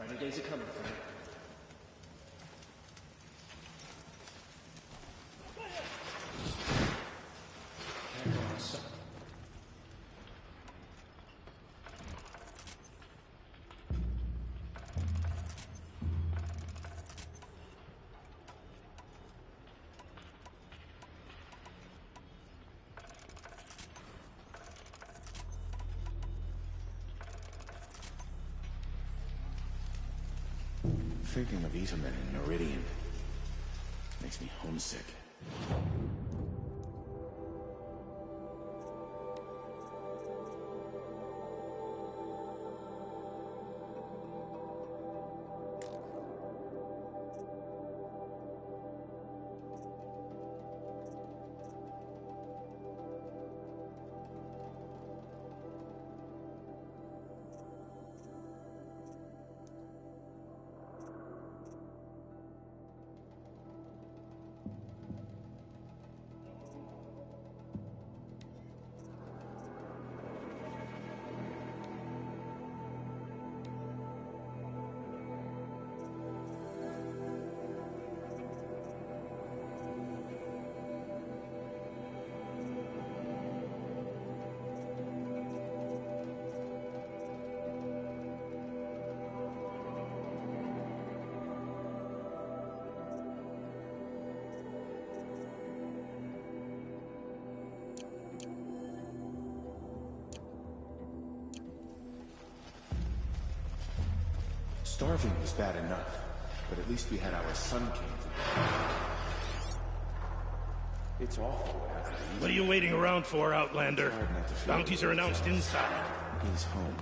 Brighter days are coming for me. Thinking of Itamen and Meridian makes me homesick. Starving was bad enough, but at least we had our Sun King to blame. It's awful what happened to Itamen. What are you waiting around for, Outlander? Bounties are announced inside. He's home.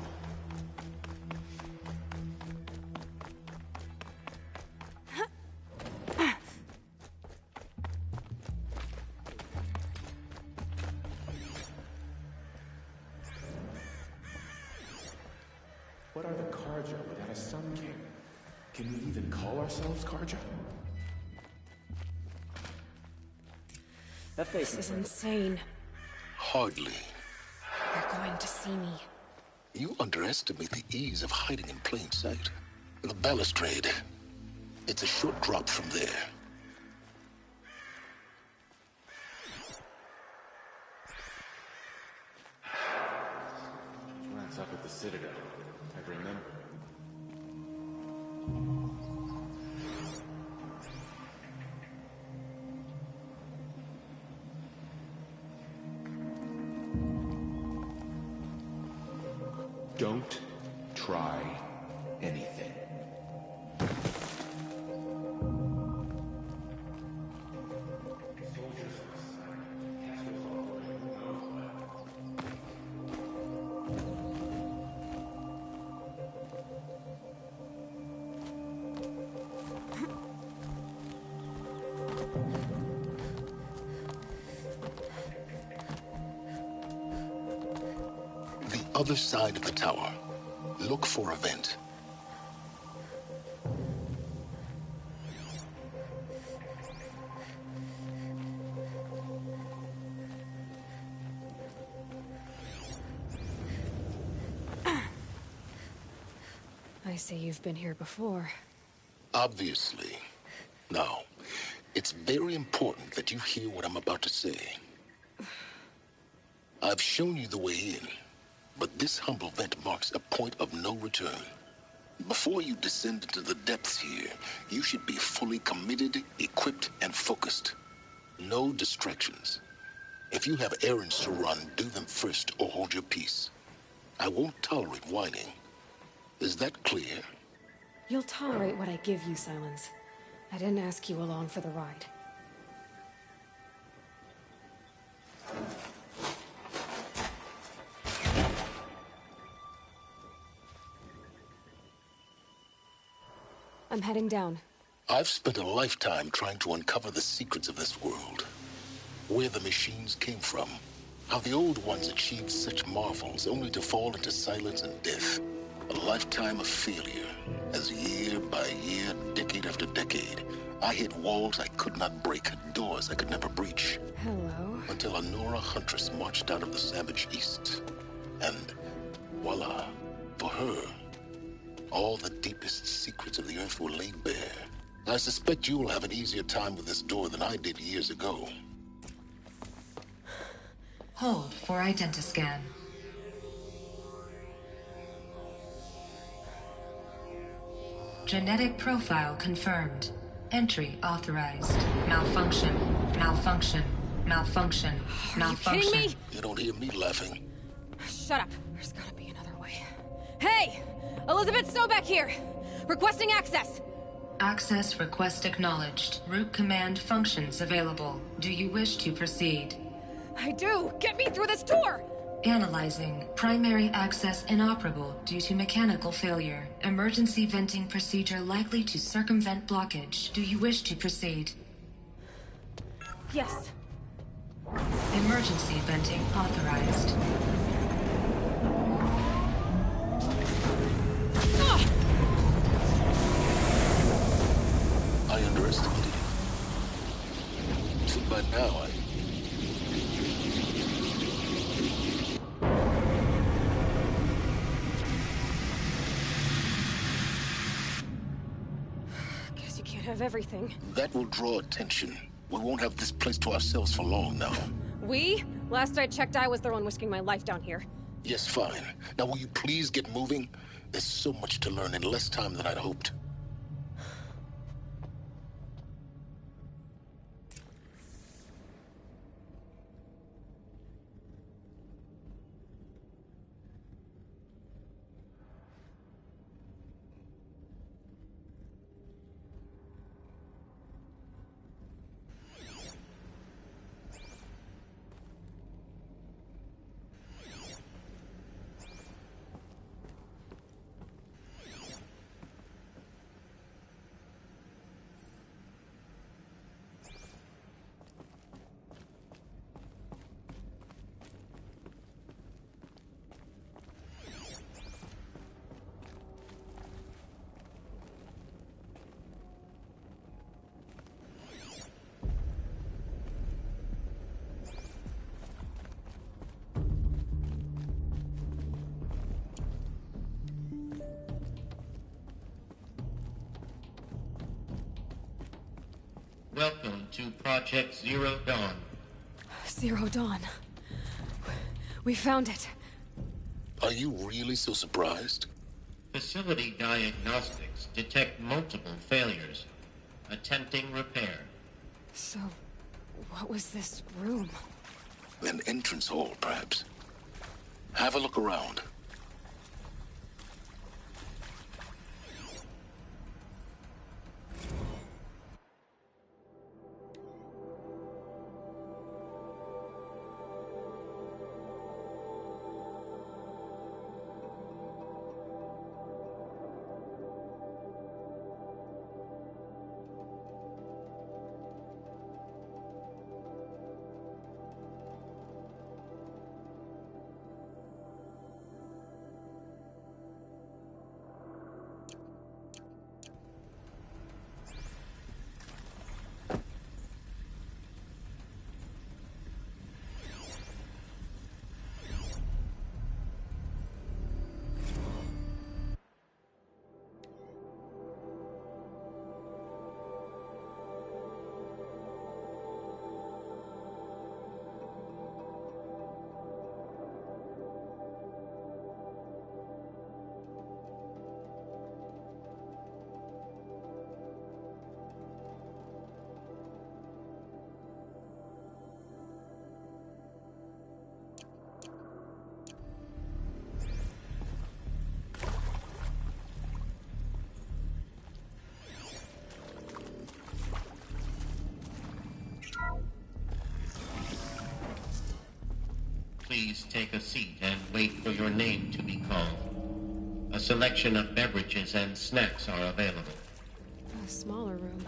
What are the Karja without a Sun King? Can we even call ourselves Karja? That face This is insane. Hardly. They're going to see me. You underestimate the ease of hiding in plain sight. The balustrade. It's a short drop from there. What's up at the Citadel? I remember. Don't try anything. The other side of the tower. Look for a vent. I say you've been here before. Obviously. Now, it's very important that you hear what I'm about to say. I've shown you the way in, but this humble vent marks a point of no return. Before you descend into the depths here, you should be fully committed, equipped, and focused. No distractions. If you have errands to run, do them first or hold your peace. I won't tolerate whining. Is that clear? You'll tolerate what I give you, Silence. I didn't ask you along for the ride. I'm heading down. I've spent a lifetime trying to uncover the secrets of this world. Where the machines came from. How the old ones achieved such marvels only to fall into silence and death. A lifetime of failure. As year by year, decade after decade, I hit walls I could not break, doors I could never breach. Hello. Until a Nora huntress marched out of the savage east. And voila, for her, all the deepest secrets of the Earth were laid bare. I suspect you'll have an easier time with this door than I did years ago. Hold for identiscan. Genetic profile confirmed. Entry authorized. Malfunction. Malfunction. Malfunction. Malfunction. Are you kidding me? You don't hear me laughing. Shut up. There's gotta be another way. Hey! Elizabeth Sobeck here! Requesting access! Access request acknowledged. Root command functions available. Do you wish to proceed? I do! Get me through this door! Analyzing. Primary access inoperable due to mechanical failure. Emergency venting procedure likely to circumvent blockage. Do you wish to proceed? Yes. Emergency venting authorized. I underestimated you. So by now, Guess you can't have everything. that will draw attention. We won't have this place to ourselves for long now. We? Last I checked, I was the one risking my life down here. Yes, fine. Now will you please get moving? There's so much to learn in less time than I'd hoped. Welcome to Project Zero Dawn. Zero Dawn. We found it. Are you really so surprised? Facility diagnostics detect multiple failures. Attempting repair. So, what was this room? An entrance hall, perhaps. Have a look around. Please take a seat and wait for your name to be called. A selection of beverages and snacks are available. A smaller room.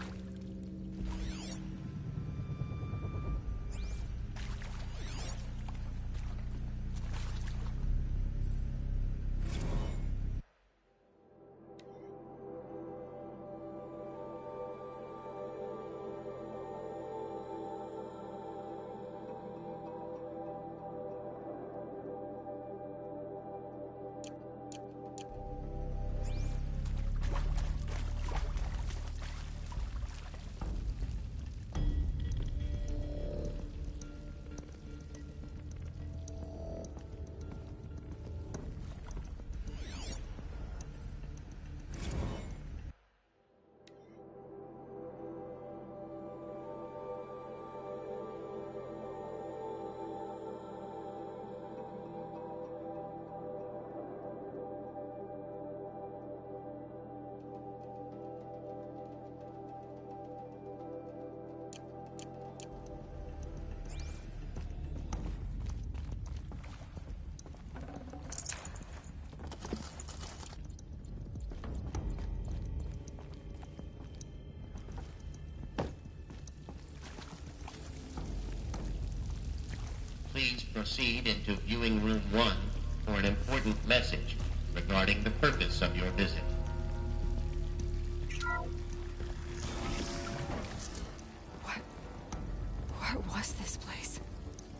please proceed into viewing room 1 for an important message regarding the purpose of your visit. What was this place?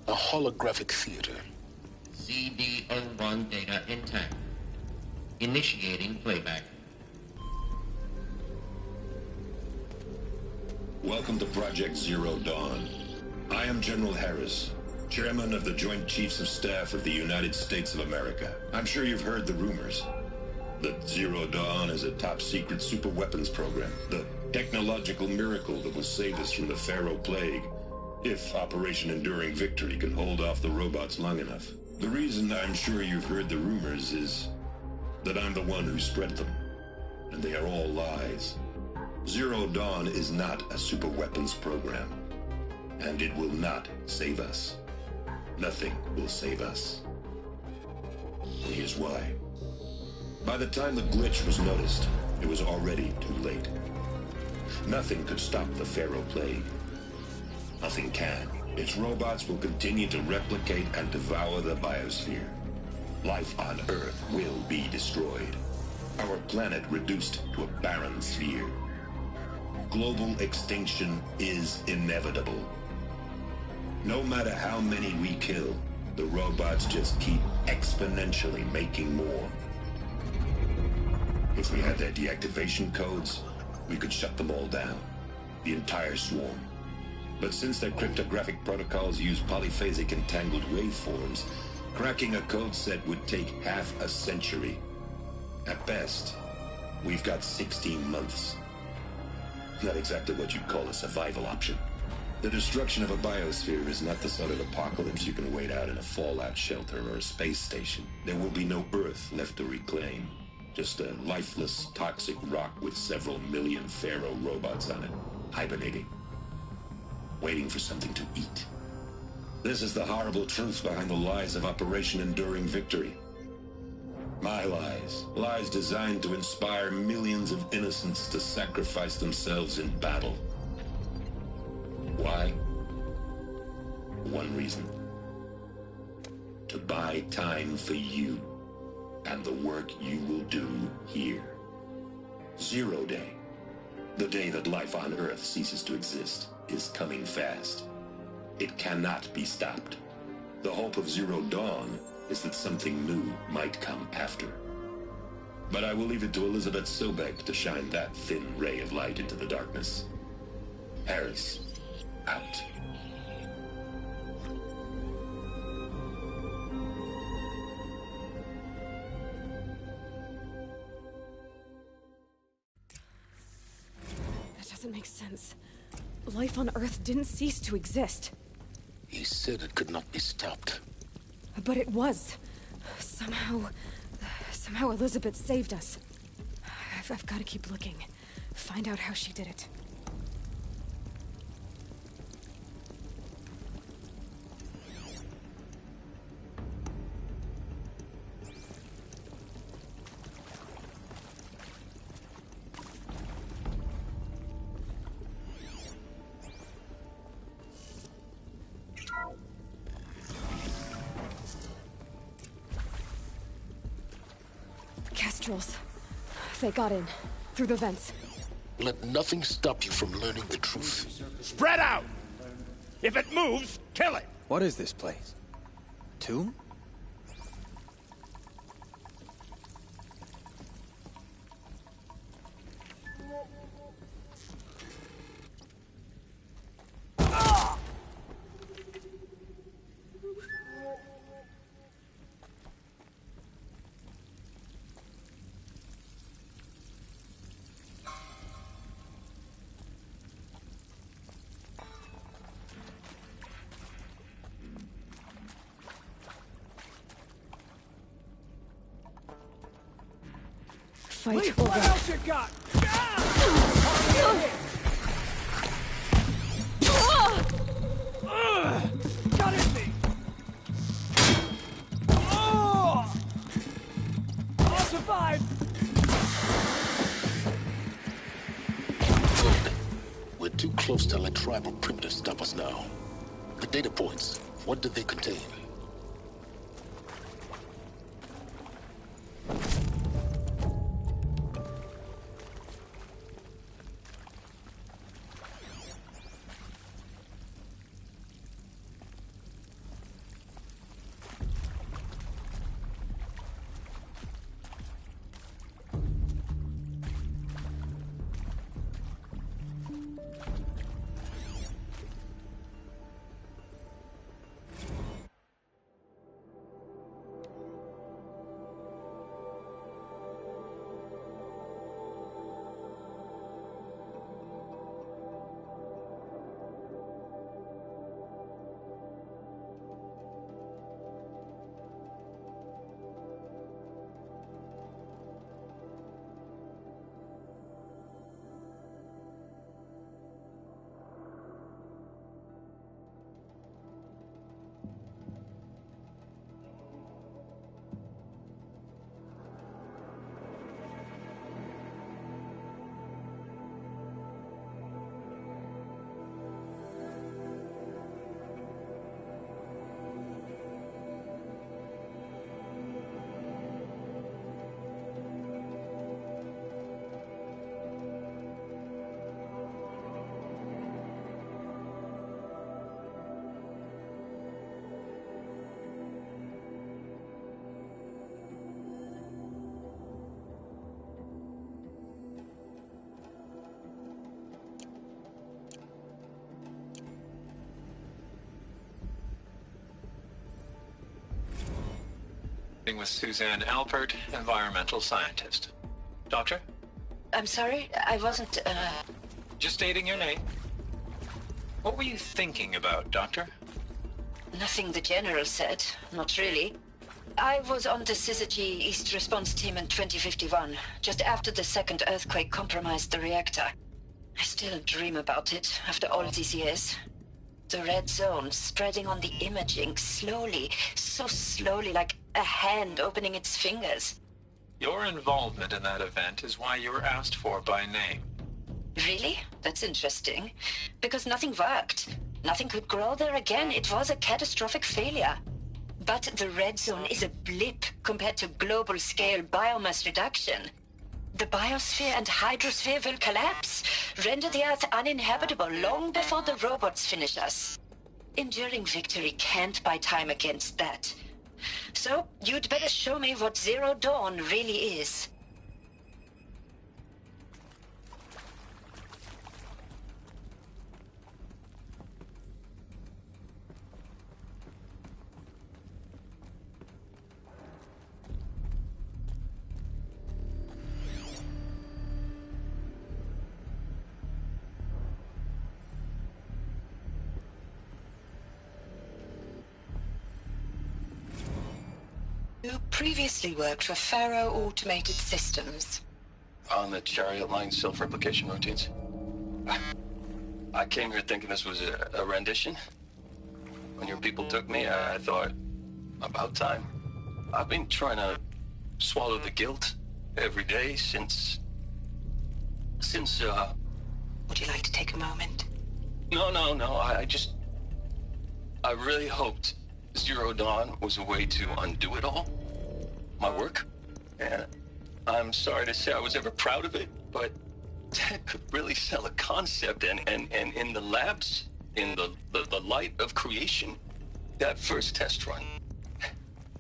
A holographic theater. ZD-RE data intact. Initiating playback. Welcome to Project Zero Dawn. I am General Harris, Chairman of the Joint Chiefs of Staff of the United States of America. I'm sure you've heard the rumors that Zero Dawn is a top-secret superweapons program, the technological miracle that will save us from the Pharaoh Plague, if Operation Enduring Victory can hold off the robots long enough. The reason I'm sure you've heard the rumors is that I'm the one who spread them, and they are all lies. Zero Dawn is not a superweapons program, and it will not save us. Nothing will save us. And here's why. By the time the glitch was noticed, it was already too late. Nothing could stop the Pharaoh Plague. Nothing can. Its robots will continue to replicate and devour the biosphere. Life on Earth will be destroyed. Our planet reduced to a barren sphere. Global extinction is inevitable. No matter how many we kill, the robots just keep exponentially making more. If we had their deactivation codes, we could shut them all down. The entire swarm. But since their cryptographic protocols use polyphasic entangled waveforms, cracking a code set would take half a century. At best, we've got 16 months. Not exactly what you'd call a survival option. The destruction of a biosphere is not the sort of apocalypse you can wait out in a fallout shelter or a space station. There will be no Earth left to reclaim. Just a lifeless, toxic rock with several million Pharaoh robots on it, hibernating, waiting for something to eat. This is the horrible truth behind the lies of Operation Enduring Victory. My lies. Lies designed to inspire millions of innocents to sacrifice themselves in battle. Why? One reason. To buy time for you and the work you will do here. Zero Day, the day that life on Earth ceases to exist, is coming fast. It cannot be stopped. The hope of Zero Dawn is that something new might come after. But I will leave it to Elizabeth Sobek to shine that thin ray of light into the darkness. Harris, out. That doesn't make sense. Life on Earth didn't cease to exist. He said it could not be stopped. But it was. Somehow Elizabeth saved us. I've got to keep looking. Find out how she did it. Kestrels. They got in. Through the vents. Let nothing stop you from learning the truth. Spread out! If it moves, kill it! What is this place? Tomb? Fight What over. else you got? Got in me! I'll survive! Good. We're too close to let tribal primitives stop us now. The data points. What did they contain? With Suzanne Alpert, environmental scientist. Doctor? I'm sorry, I wasn't, Just stating your name. What were you thinking about, Doctor? Nothing the General said, not really. I was on the HZD East Response Team in 2051, just after the second earthquake compromised the reactor. I still dream about it, after all these years. The red zone spreading on the imaging, slowly, so slowly, like a hand opening its fingers. Your involvement in that event is why you were asked for by name. Really? That's interesting. Because nothing worked. Nothing could grow there again. It was a catastrophic failure. But the red zone is a blip compared to global-scale biomass reduction. The biosphere and hydrosphere will collapse, render the Earth uninhabitable long before the robots finish us. Enduring victory can't buy time against that. So, you'd better show me what Zero Dawn really is. You previously worked for Faro Automated Systems. On the Chariot Line self-replication routines. I came here thinking this was a rendition. When your people took me, I thought, about time. I've been trying to swallow the guilt every day since... Would you like to take a moment? No, I really hoped Zero Dawn was a way to undo it all. My work. And I'm sorry to say I was ever proud of it, but Ted could really sell a concept, and in the labs, in the light of creation, that first test run,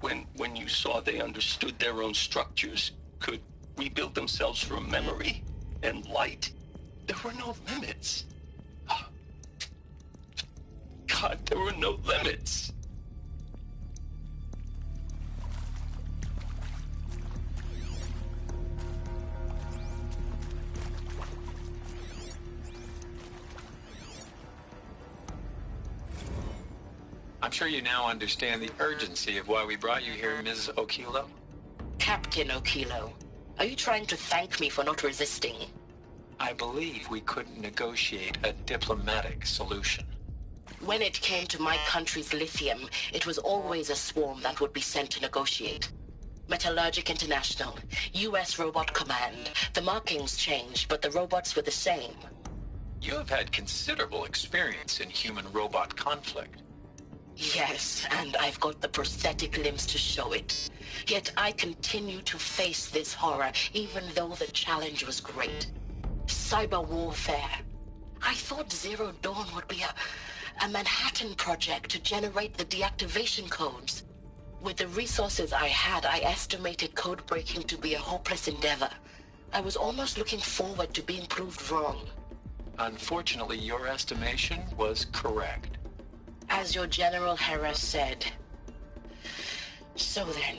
when you saw they understood their own structures, could rebuild themselves from memory and light, there were no limits. God, there were no limits. I'm sure you now understand the urgency of why we brought you here, Ms. Okilo. Captain Okilo, are you trying to thank me for not resisting? I believe we couldn't negotiate a diplomatic solution. When it came to my country's lithium, it was always a swarm that would be sent to negotiate. Metallurgic International, US Robot Command. The markings changed, but the robots were the same. You have had considerable experience in human-robot conflict. Yes, and I've got the prosthetic limbs to show it. Yet I continue to face this horror, even though the challenge was great. Cyber warfare. I thought Zero Dawn would be a Manhattan project to generate the deactivation codes. With the resources I had, I estimated code breaking to be a hopeless endeavor. I was almost looking forward to being proved wrong. Unfortunately, your estimation was correct. As your General Hera said. So then,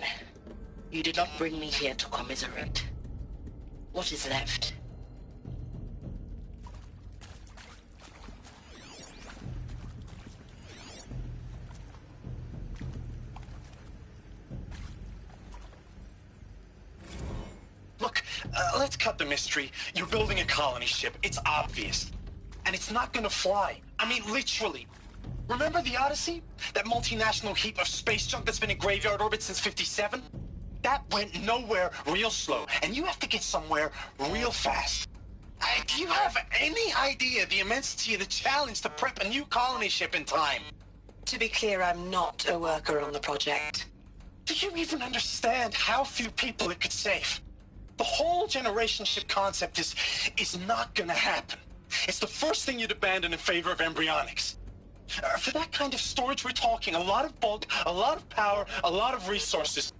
you did not bring me here to commiserate. What is left? Look, let's cut the mystery. You're building a colony ship. It's obvious. And it's not gonna fly. I mean, literally. Remember the Odyssey? That multinational heap of space junk that's been in graveyard orbit since '57? That went nowhere real slow. And you have to get somewhere real fast. Do you have any idea the immensity of the challenge to prep a new colony ship in time? To be clear, I'm not a worker on the project. Do you even understand how few people it could save? The whole generation ship concept is not gonna happen. It's the first thing you'd abandon in favor of embryonics. For that kind of storage, we're talking a lot of bulk, a lot of power, a lot of resources.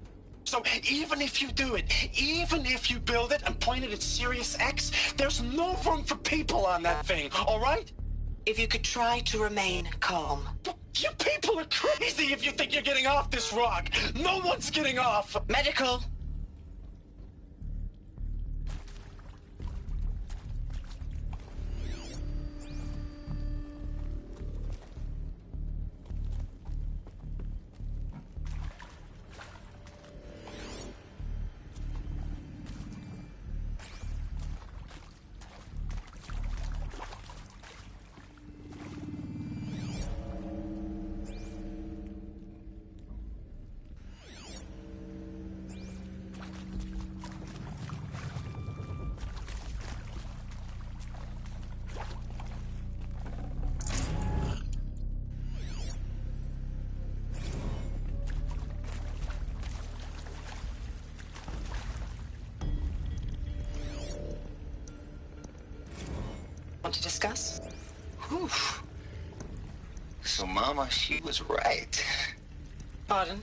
So even if you do it, even if you build it and point it at Sirius X, there's no room for people on that thing, all right? If you could try to remain calm. You people are crazy if you think you're getting off this rock. No one's getting off. Medical. Want to discuss? Whew. So Mama, she was right. Pardon?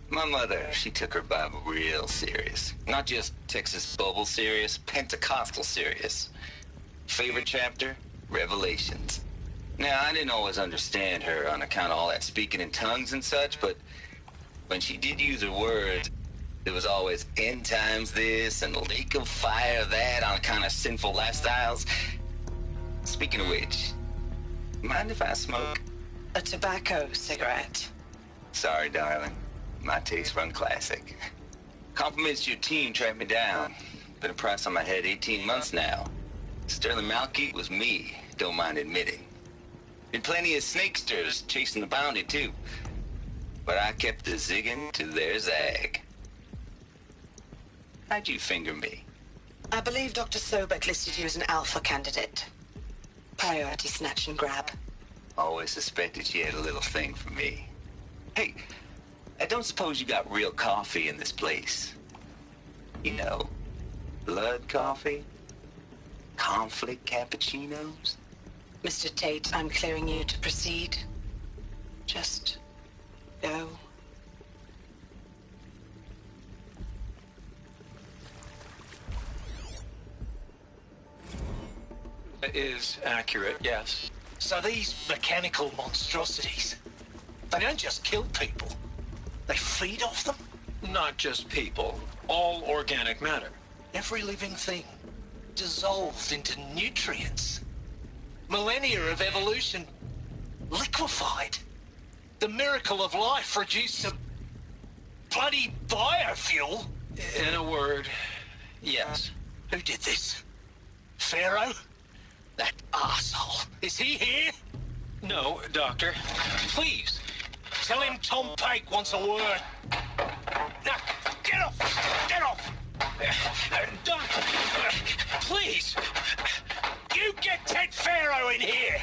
My mother, she took her Bible real serious. Not just Texas Bubble serious, Pentecostal serious. Favorite chapter? Revelations. Now, I didn't always understand her on account of all that speaking in tongues and such, but when she did use her words, there was always end times this and lake of fire that on account of sinful lifestyles. Speaking of which, mind if I smoke? A tobacco cigarette. Sorry, darling. My taste run classic. Compliments to your team tracked me down. Been a price on my head 18 months now. Sterling Malky was me, don't mind admitting. Been plenty of snakesters chasing the bounty, too. But I kept the zigging to their zag. How'd you finger me? I believe Dr. Sobek listed you as an alpha candidate. Priority snatch and grab. Always suspected she had a little thing for me. Hey, I don't suppose you got real coffee in this place. You know, blood coffee? Conflict cappuccinos? Mr. Tate, I'm clearing you to proceed. Just go. Is accurate, yes. So these mechanical monstrosities, they don't just kill people. They feed off them? Not just people. All organic matter. Every living thing dissolved into nutrients. Millennia of evolution liquefied. The miracle of life reduced to bloody biofuel. In a word, yes. Who did this? Pharaoh? That arsehole. Is he here? No, Doctor. Please, tell him Tom Pike wants a word. Now, get off! Get off! Doctor, please! You get Ted Pharaoh in here!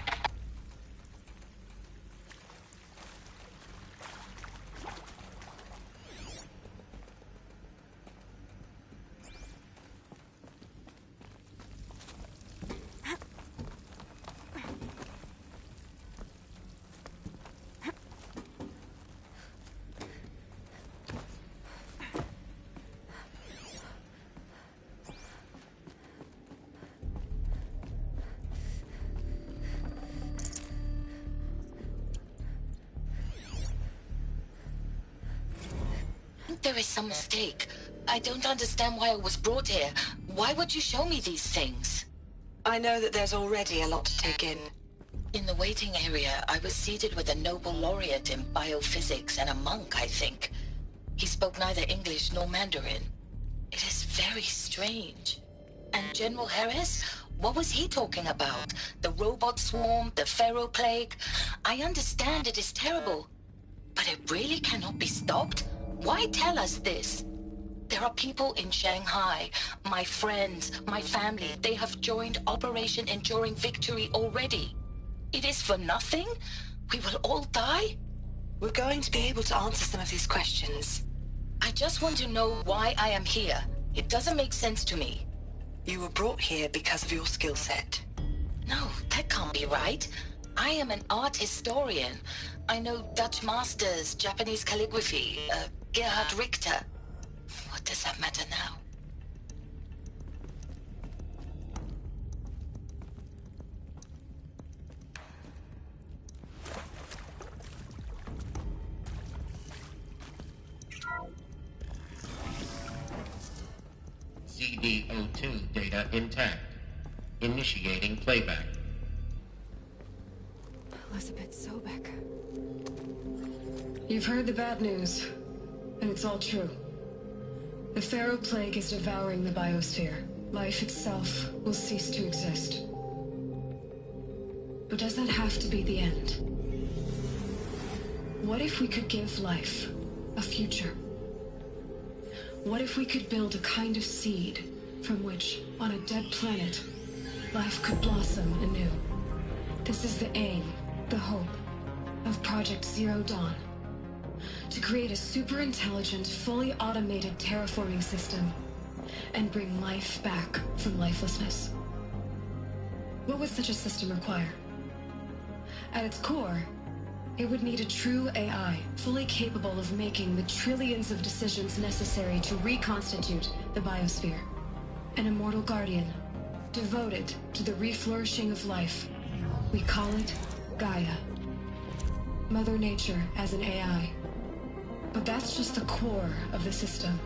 there is some mistake. I don't understand why I was brought here. Why would you show me these things? I know that there's already a lot to take in. In the waiting area, I was seated with a Nobel laureate in biophysics and a monk, I think. He spoke neither English nor Mandarin. It is very strange. And General Harris? What was he talking about? The robot swarm, the Pharaoh plague? I understand it is terrible. But it really cannot be stopped? Why tell us this? There are people in Shanghai, my friends, my family. They have joined Operation Enduring Victory already. It is for nothing? We will all die? We're going to be able to answer some of these questions. I just want to know why I am here. It doesn't make sense to me. You were brought here because of your skill set. No, that can't be right. I am an art historian. I know Dutch masters, Japanese calligraphy, Gerhard Richter. What does that matter now? ZD-02 data intact. Initiating playback. Elizabeth Sobek. You've heard the bad news, and it's all true. The Pharaoh plague is devouring the biosphere. Life itself will cease to exist. But does that have to be the end? What if we could give life a future? What if we could build a kind of seed from which, on a dead planet, life could blossom anew? This is the aim, the hope, of Project Zero Dawn. To create a super-intelligent, fully automated terraforming system and bring life back from lifelessness. What would such a system require? At its core, it would need a true AI, fully capable of making the trillions of decisions necessary to reconstitute the biosphere. An immortal guardian, devoted to the reflourishing of life. We call it Gaia. Mother Nature as an AI. But that's just the core of the system.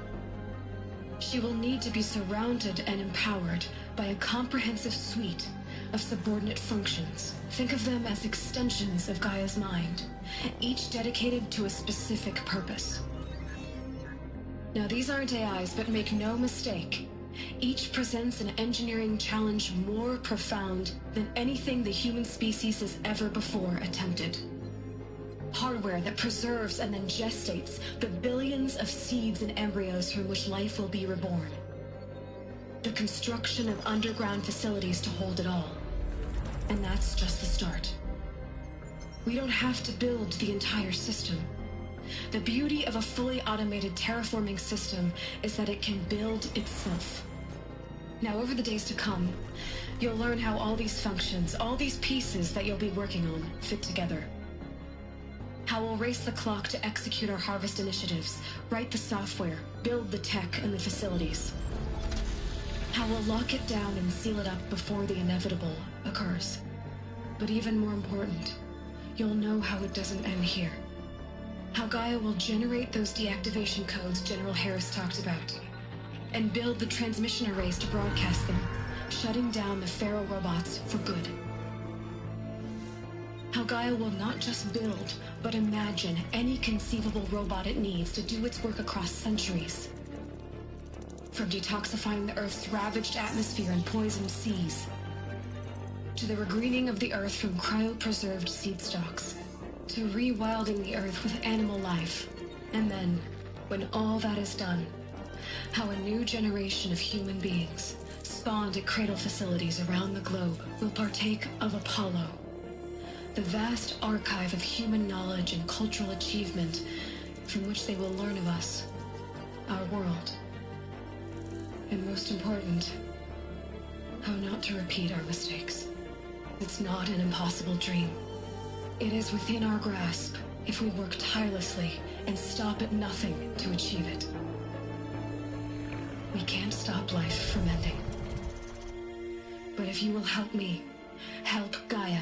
She will need to be surrounded and empowered by a comprehensive suite of subordinate functions. Think of them as extensions of Gaia's mind, each dedicated to a specific purpose. Now, these aren't AIs, but make no mistake, each presents an engineering challenge more profound than anything the human species has ever before attempted. Hardware that preserves and then gestates the billions of seeds and embryos from which life will be reborn. The construction of underground facilities to hold it all. And that's just the start. We don't have to build the entire system. The beauty of a fully automated terraforming system is that it can build itself. Now, over the days to come, you'll learn how all these functions, all these pieces that you'll be working on, fit together. How we'll race the clock to execute our harvest initiatives, write the software, build the tech and the facilities. How we'll lock it down and seal it up before the inevitable occurs. But even more important, you'll know how it doesn't end here. How Gaia will generate those deactivation codes General Harris talked about, and build the transmission arrays to broadcast them, shutting down the Pharaoh robots for good. How Gaia will not just build, but imagine any conceivable robot it needs to do its work across centuries. From detoxifying the Earth's ravaged atmosphere and poisoned seas, to the regreening of the Earth from cryopreserved seed stalks, to rewilding the Earth with animal life. And then, when all that is done, how a new generation of human beings, spawned at cradle facilities around the globe, will partake of Apollo, the vast archive of human knowledge and cultural achievement from which they will learn of us, our world. And most important, how not to repeat our mistakes. It's not an impossible dream. It is within our grasp if we work tirelessly and stop at nothing to achieve it. We can't stop life from ending. But if you will help me, help Gaia,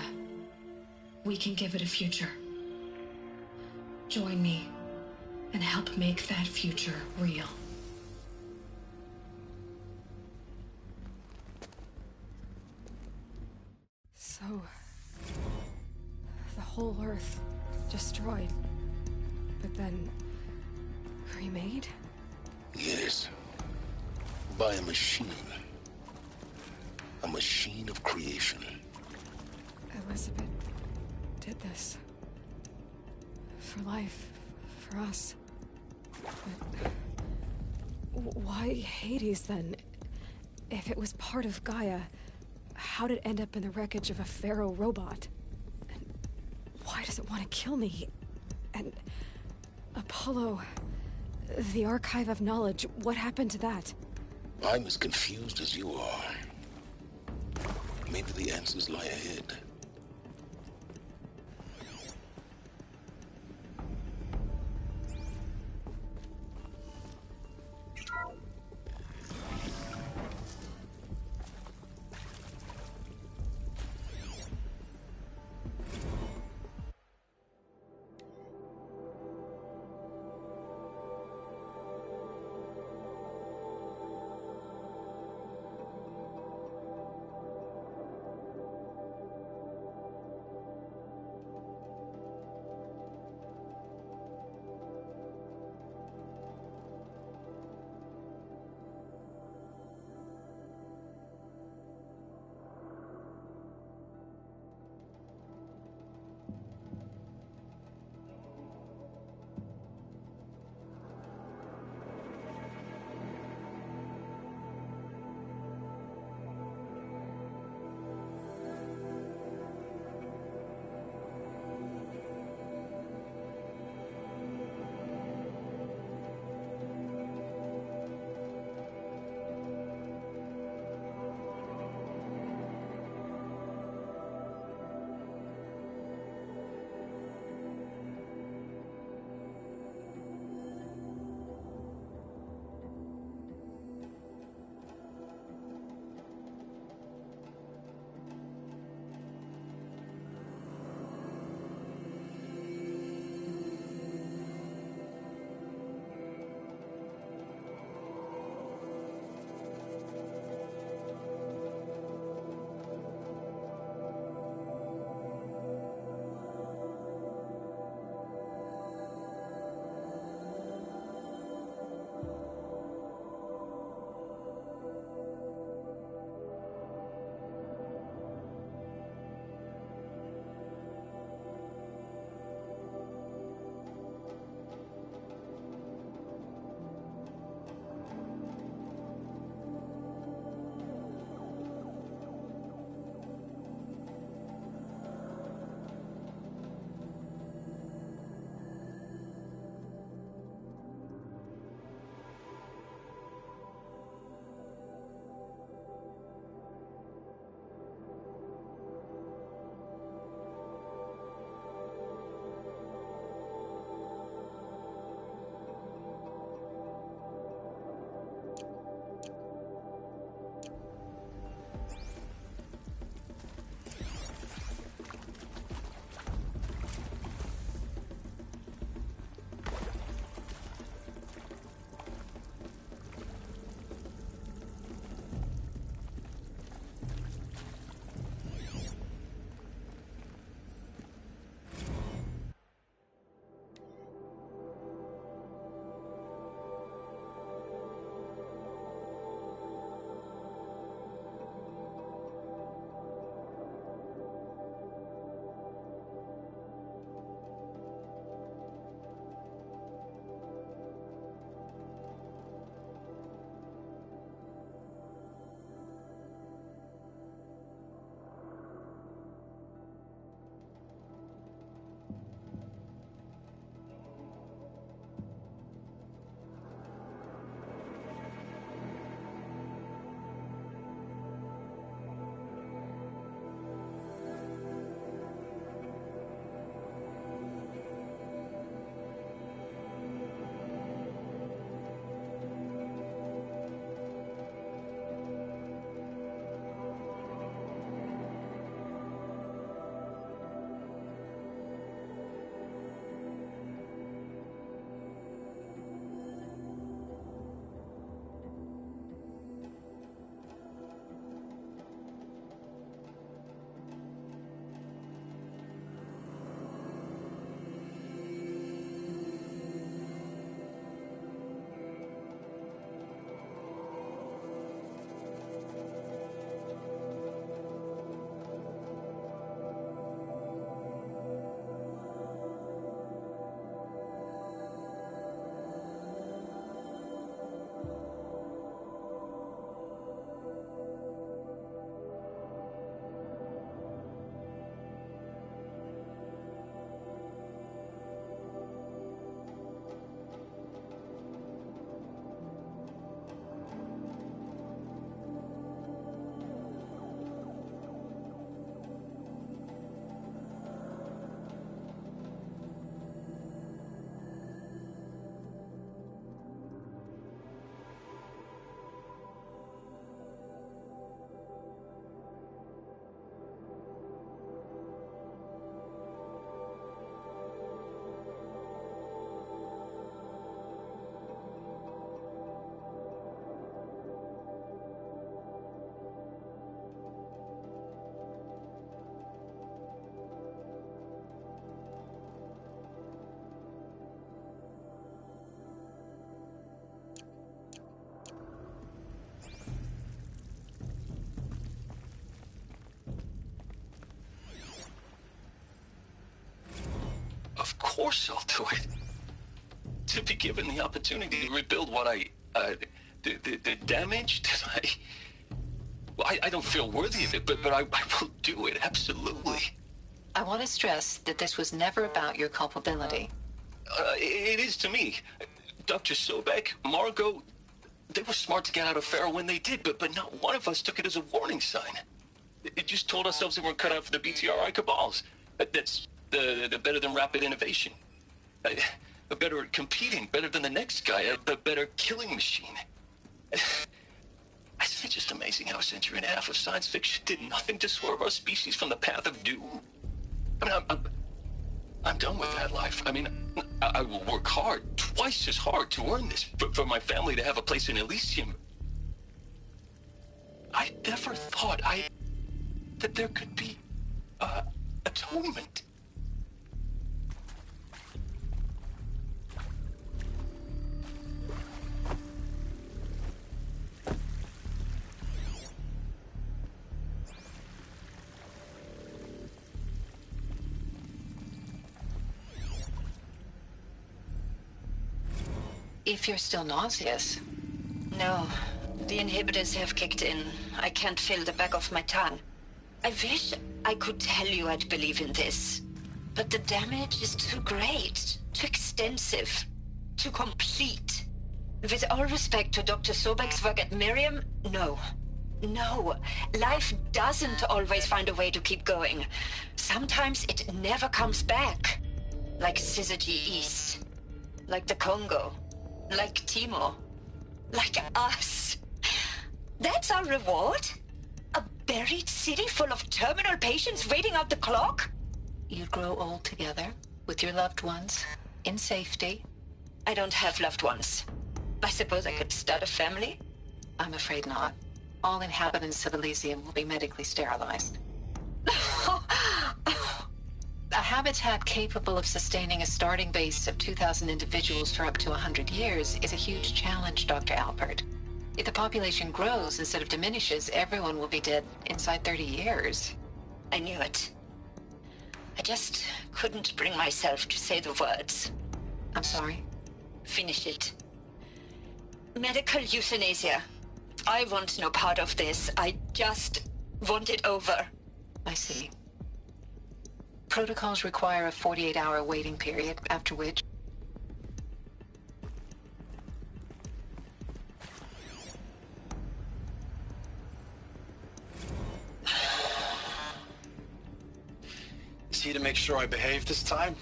we can give it a future. Join me and help make that future real. So, the whole Earth destroyed, but then remade? Yes. By a machine. A machine of creation. Elizabeth did this. For life. For us. But why Hades, then? If it was part of Gaia, how did it end up in the wreckage of a Pharaoh robot? And why does it want to kill me? And Apollo... the Archive of Knowledge, what happened to that? I'm as confused as you are. Maybe the answers lie ahead. course I'll do it. To be given the opportunity to rebuild what the damage that I don't feel worthy of it, but I will do it, absolutely. I want to stress that this was never about your culpability. It is to me. Dr. Sobek, Margot, they were smart to get out of Pharaoh when they did, but not one of us took it as a warning sign. It just told ourselves we weren't cut out for the BTRI cabals. That's the better than rapid innovation. A better at competing, better than the next guy, a better killing machine. It's just amazing how a century and a half of science fiction did nothing to swerve our species from the path of doom. I mean, I'm done with that life. I mean, I will work hard, twice as hard to earn this, for my family to have a place in Elysium. I never thought that there could be, atonement. If you're still nauseous. No, the inhibitors have kicked in. I can't feel the back of my tongue. I wish I could tell you I'd believe in this. But the damage is too great, too extensive, too complete. With all respect to Dr. Sobek's work at Miriam, no. No, life doesn't always find a way to keep going. Sometimes it never comes back. Like HZD East. Like the Congo. Like Timo. Like us. That's our reward? A buried city full of terminal patients waiting out the clock? You'd grow old together, with your loved ones, in safety. I don't have loved ones. I suppose I could start a family? I'm afraid not. All inhabitants of Elysium will be medically sterilized. A habitat capable of sustaining a starting base of 2,000 individuals for up to 100 years is a huge challenge, Dr. Alpert. If the population grows instead of diminishes, everyone will be dead inside 30 years. I knew it. I just couldn't bring myself to say the words. I'm sorry? Finish it. Medical euthanasia. I want no part of this. I just want it over. I see. Protocols require a 48-hour waiting period, after which... Is he to make sure I behave this time?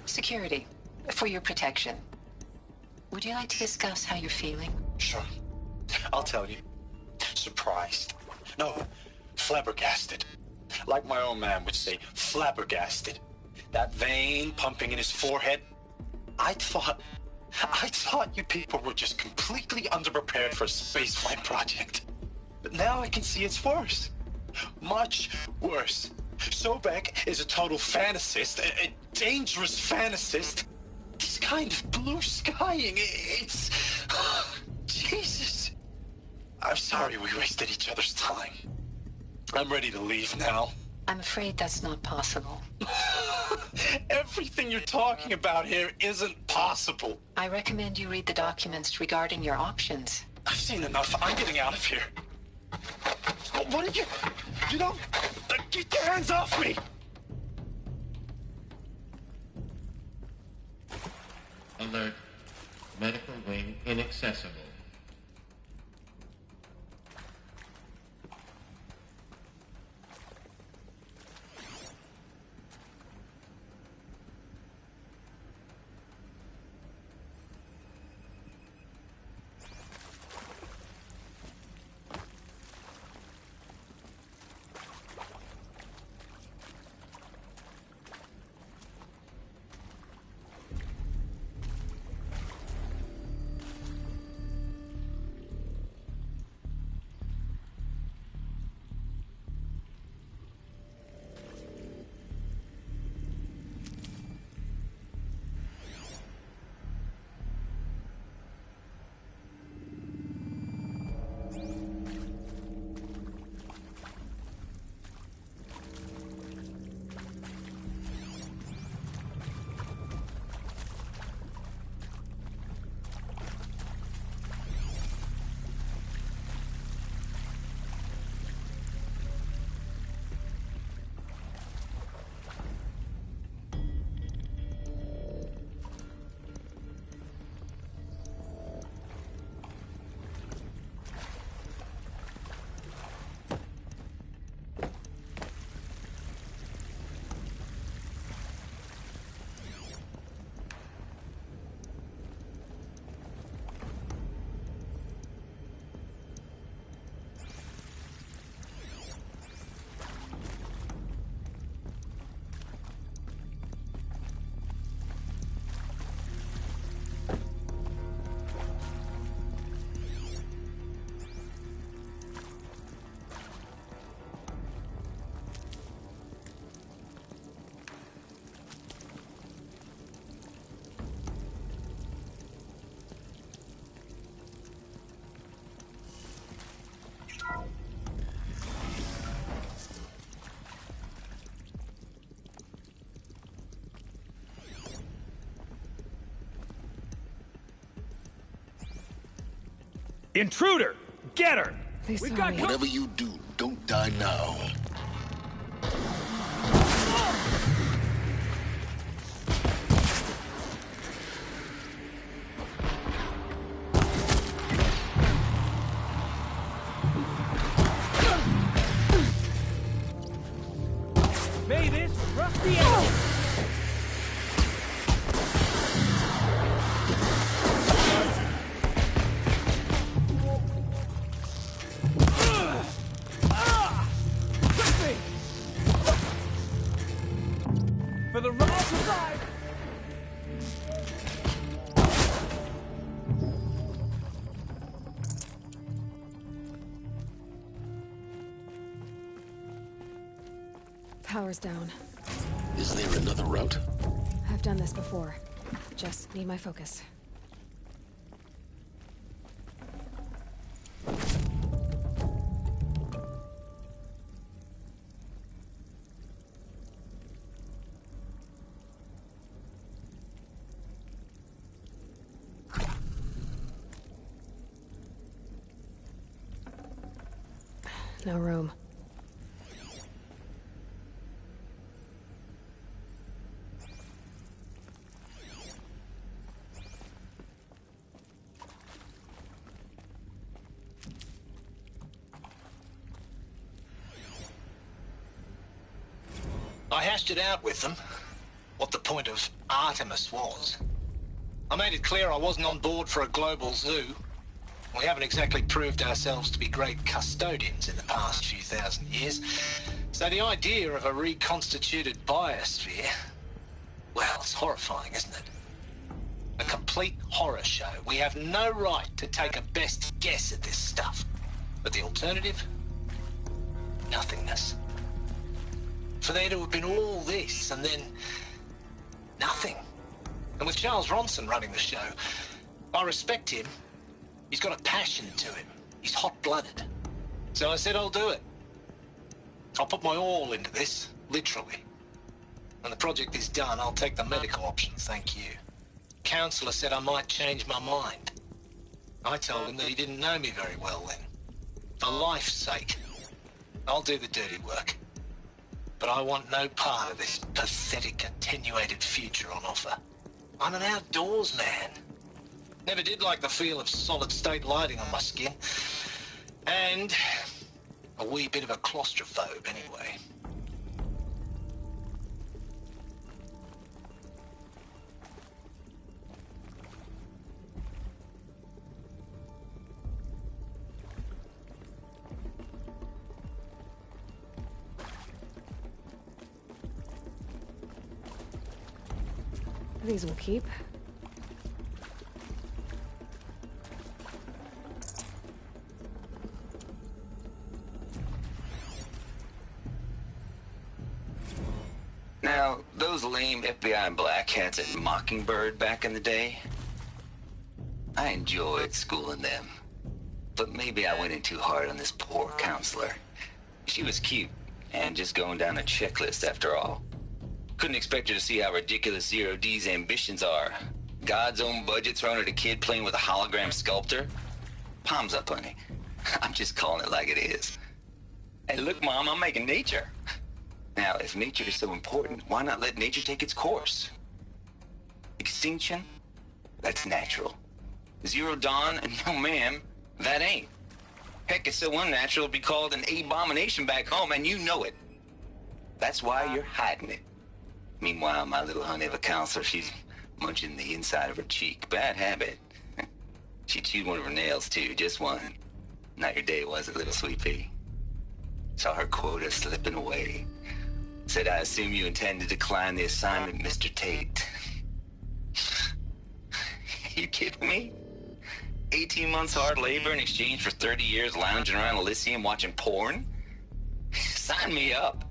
Security. For your protection. Would you like to discuss how you're feeling? Sure. I'll tell you. Surprised. No, flabbergasted. Like my own man would say, flabbergasted. That vein pumping in his forehead. I thought you people were just completely underprepared for a spaceflight project. But now I can see it's worse. Much worse. Sobek is a total fantasist, a dangerous fantasist. This kind of blue skying, it's... Jesus. I'm sorry we wasted each other's time. I'm ready to leave now. I'm afraid that's not possible. Everything you're talking about here isn't possible. I recommend you read the documents regarding your options. I've seen enough. I'm getting out of here. What did you... You don't... Get your hands off me! Alert. Medical wing inaccessible. Intruder! Get her! We've got Whatever you do, don't die now. Mavis, rush the enemy! For the raw side! Power's down. Is there another route? I've done this before. Just need my focus. No room. I hashed it out with them, what the point of Artemis was. I made it clear I wasn't on board for a global zoo. We haven't exactly proved ourselves to be great custodians in the past few thousand years. So the idea of a reconstituted biosphere, well, it's horrifying, isn't it? A complete horror show. We have no right to take a best guess at this stuff. But the alternative? Nothingness. For there to have been all this, and then nothing. And with Charles Ronson running the show, I respect him. He's got a passion to him. He's hot-blooded. So I said I'll do it. I'll put my all into this, literally. When the project is done, I'll take the medical option, thank you. Counselor said I might change my mind. I told him that he didn't know me very well then. For life's sake, I'll do the dirty work. But I want no part of this pathetic, attenuated future on offer. I'm an outdoors man. Never did like the feel of solid-state lighting on my skin. And a wee bit of a claustrophobe, anyway. These will keep. Now, those lame FBI black hats at Mockingbird back in the day, I enjoyed schooling them. But maybe I went in too hard on this poor counselor. She was cute, and just going down a checklist after all. Couldn't expect her to see how ridiculous Zero D's ambitions are. God's own budget thrown at a kid playing with a hologram sculptor? Palms up, honey. I'm just calling it like it is. Hey, look, Mom, I'm making nature. Now, if nature is so important, why not let nature take its course? Extinction? That's natural. Zero Dawn? No, ma'am, that ain't. Heck, it's so unnatural it'd be called an abomination back home, and you know it. That's why you're hiding it. Meanwhile, my little honey of a counselor, she's munching the inside of her cheek. Bad habit. She chewed one of her nails, too, just one. Not your day, was it, little sweet pea? Saw her quota slipping away. Said, I assume you intend to decline the assignment, Mr. Tate. You kidding me? 18 months hard labor in exchange for 30 years lounging around Elysium watching porn? Sign me up.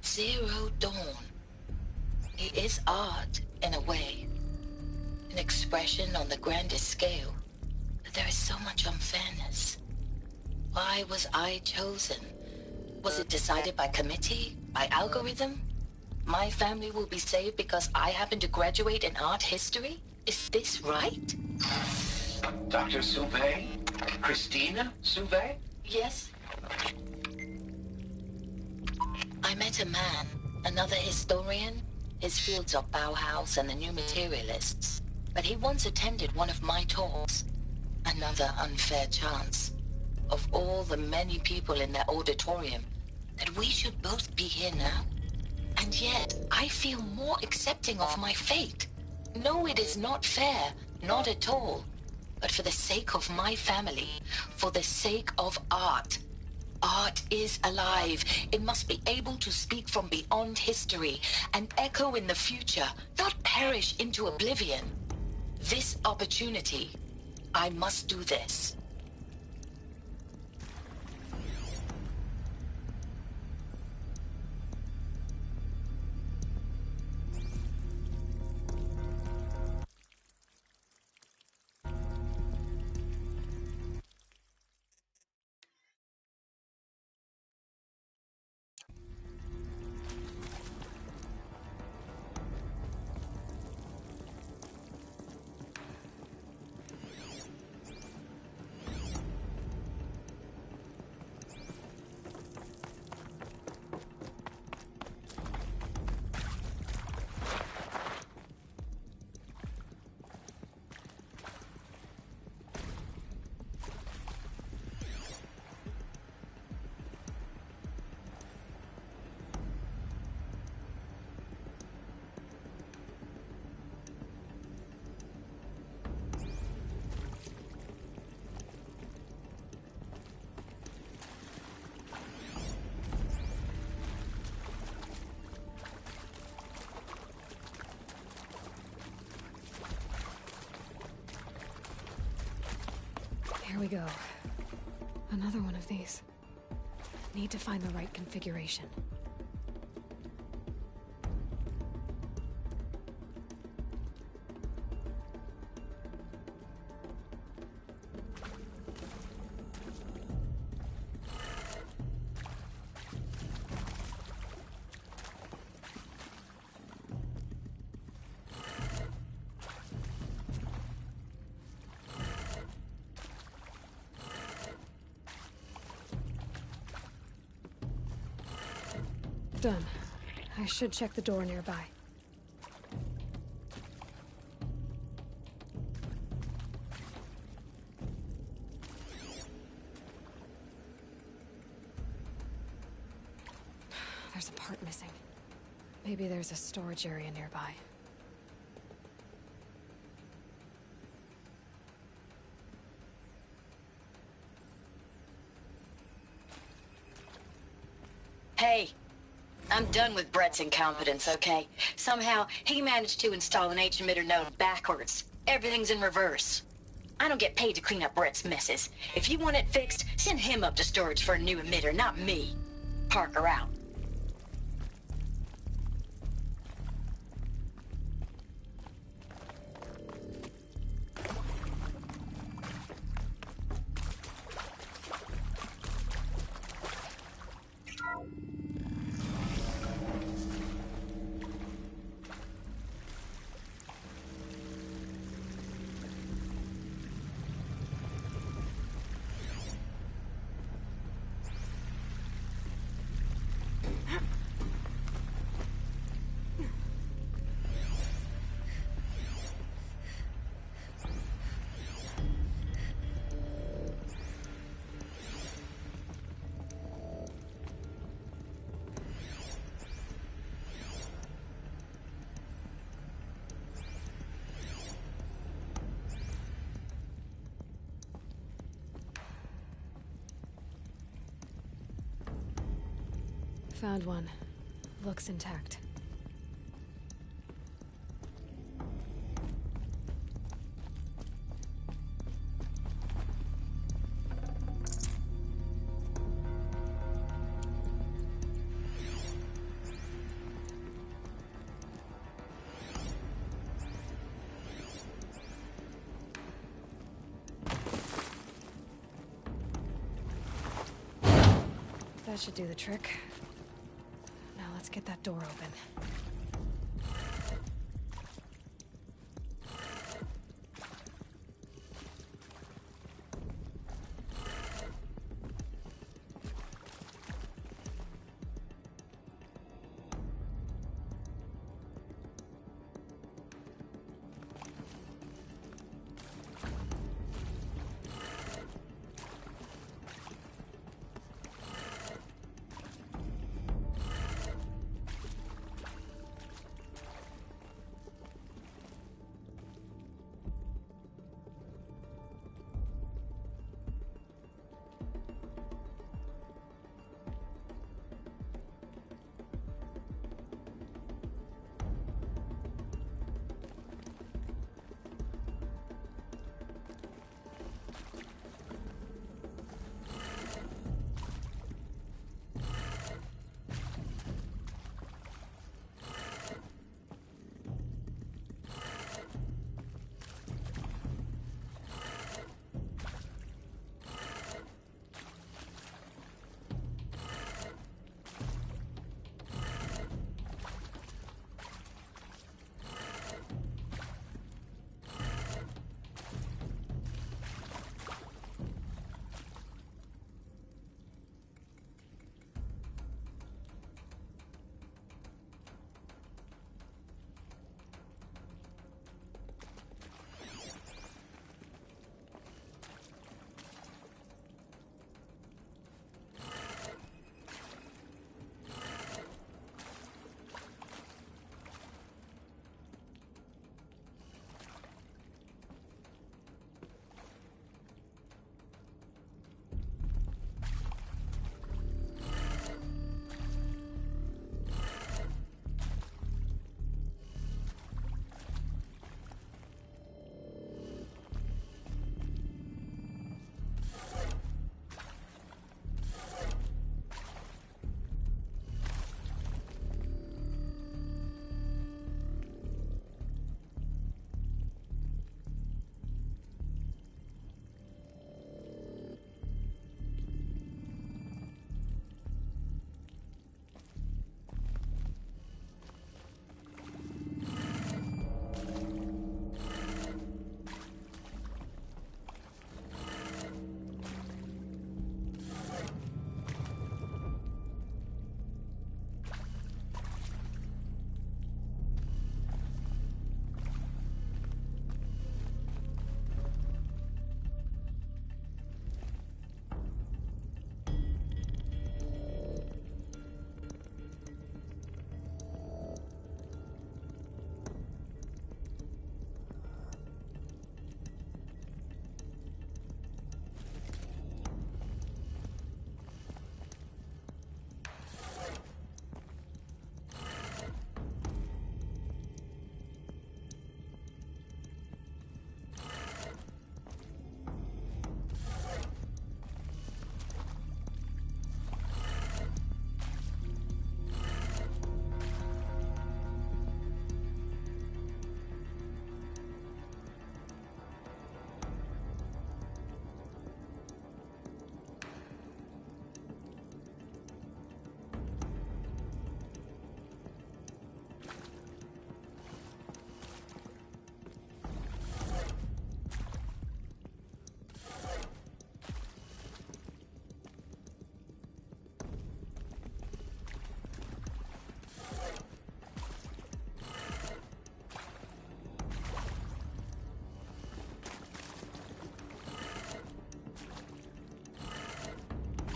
Zero Dawn. It is art, in a way. An expression on the grandest scale. there is so much unfairness. Why was I chosen? Was it decided by committee? By algorithm? My family will be saved because I happen to graduate in art history? Is this right? Dr. Sauvé? Christina Sauvé? Yes. I met a man, another historian. His fields are Bauhaus and the New Materialists. But he once attended one of my talks. Another unfair chance. Of all the many people in that auditorium, that we should both be here now. And yet, I feel more accepting of my fate. No, it is not fair, not at all. But for the sake of my family, for the sake of art. Art is alive. It must be able to speak from beyond history and echo in the future, not perish into oblivion. This opportunity, I must do this. Here we go. Another one of these. Need to find the right configuration. Done. I should check the door nearby. There's a part missing. Maybe there's a storage area nearby. Hey. I'm done with Brett's incompetence, okay? Somehow, he managed to install an H-emitter node backwards. Everything's in reverse. I don't get paid to clean up Brett's messes. If you want it fixed, send him up to storage for a new emitter, not me. Parker out. Found one. Looks intact. That should do the trick. Now let's get that door open.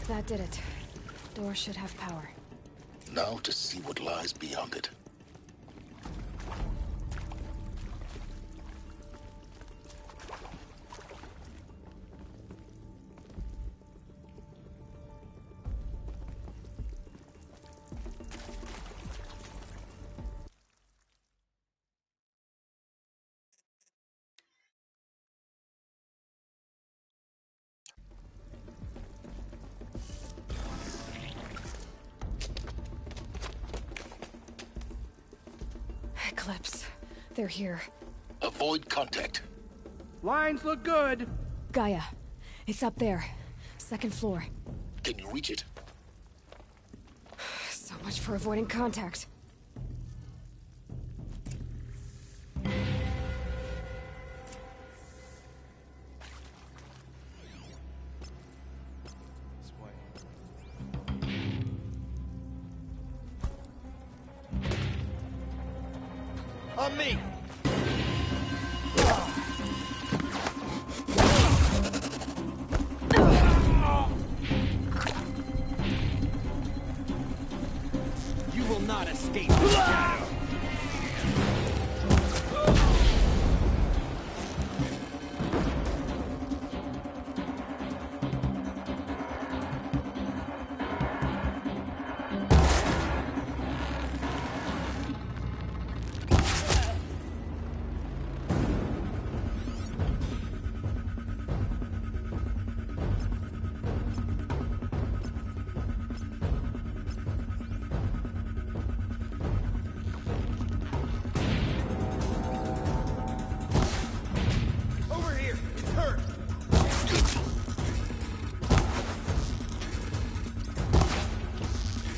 That did it. Door should have power. Now to see what lies beyond it. Eclipse. They're here. Avoid contact. Lines look good. Gaia. It's up there. Second floor. Can you reach it? much for avoiding contact. On me! You will not escape this shadow!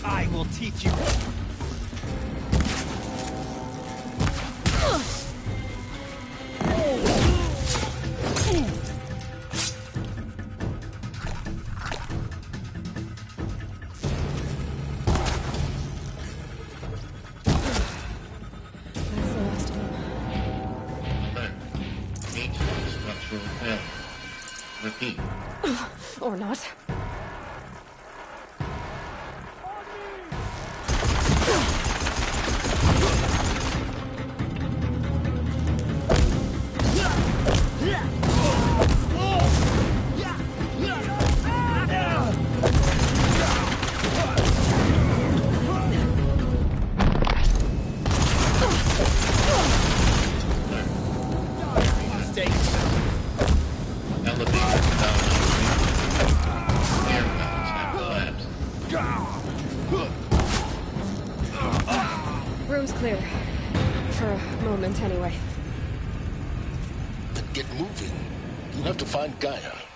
I will teach you. That's the last of them. HVAC structural failure. Repeat. Or not. Room's clear. For a moment, anyway. Then get moving. You have to find Gaia.